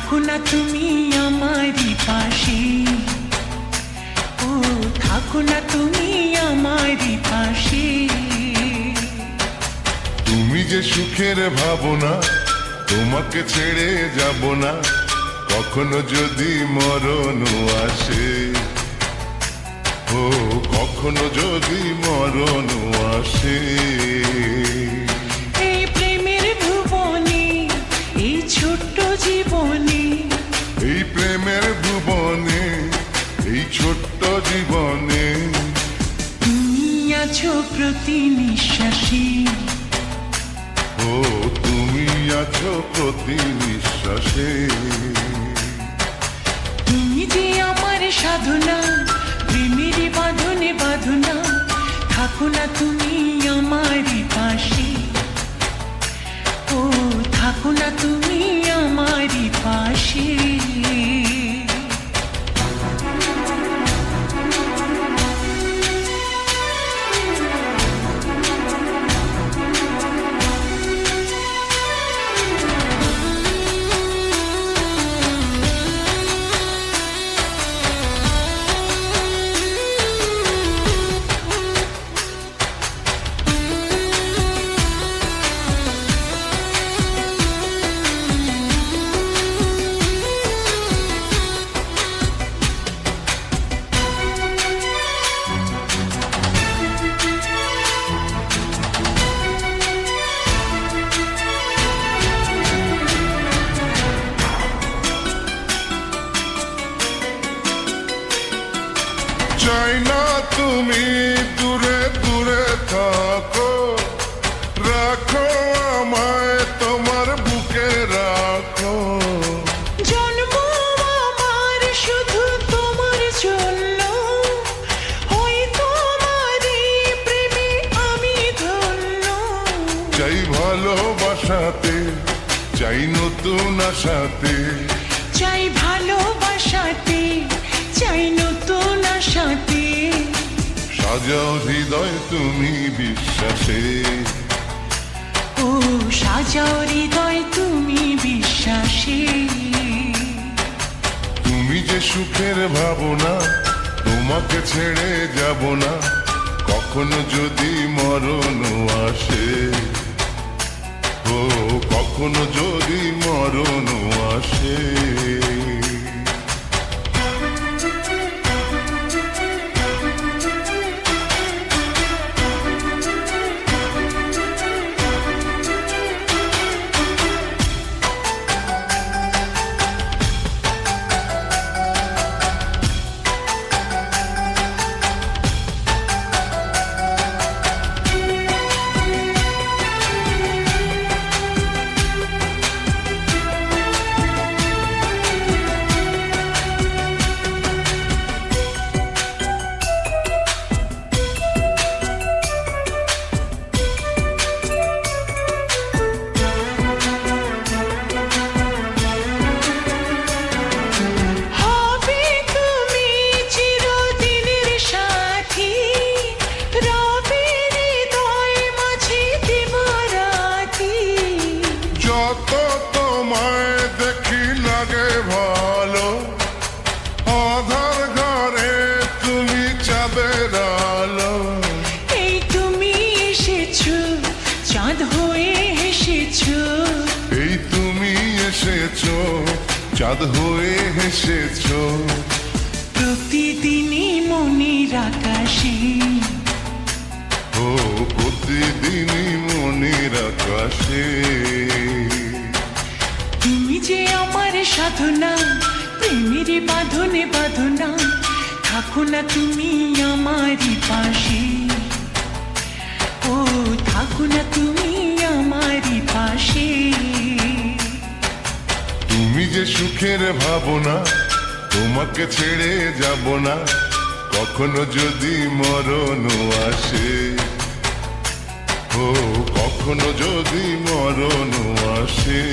থাকো না তুমি আমারই পাশে, ও থাকো না তুমি আমারই পাশে। তুমি যে সুখের ভাবনা, তোমাকে ছেড়ে যাব না কখনো যদি মরণ আসে, ও কখনো যদি মরণ আসে। এই প্রেমের ভুবনে, এই ছোট্ট জীবনে, এই প্রেমের ভুবনে, এই ছোট্ট জীবনে তুমি আছো প্রতি নিঃশ্বাসে, ও তুমি আছো প্রতি নিঃশ্বাসে। তুমি যে আমার সাধনা, প্রেমের বাঁধনে বাঁধনা। থাকো না তুমি আমারই পাশে, ও থাকো না তুমি আমারই পাশে। চাই না তুমি দূরে দূরে থাকো, রাখো আমায় তোমার বুকে রাখো। জন্ম আমার শুধু তোমার জন্য, ওই তোমারই প্রেমে আমি ধন্য। চাই ভালোবাসাতে, চাই নতুন আশাতে, চাই ভালোবাসাতে, চাই নতুন আশাতে। সাজাও হৃদয় তুমি বিশ্বাসে, ও সাজাও হৃদয় তুমি বিশ্বাসে। তুমি যে সুখের ভাবনা, তোমাকে ছেড়ে যাব না কখনো যদি মরণ আসে, ও কখনো যদি মরণ আসে। যত তোমায় দেখি লাগে ভালো, আধার ঘরে তুমি চাঁদের আলো। এই তুমি এসেছো, চাঁদ হয়ে হেসেছো। এই তুমি এসেছো, চাঁদ হয়ে হেসেছো। প্রতিদিনই মনের আকাশে, ও প্রতিদিনই মনের আকাশে। তুমি যে আমার সাধনা, প্রেমের বাঁধনে বাঁধনা। থাকো না তুমি আমারই পাশে, ও থাকো না তুমি আমারই পাশে। তুমি যে সুখের ভাবনা, তোমাকে ছেড়ে যাব না কখনো যদি মরণ আসে, ও কখনো যদি মরণ আসে।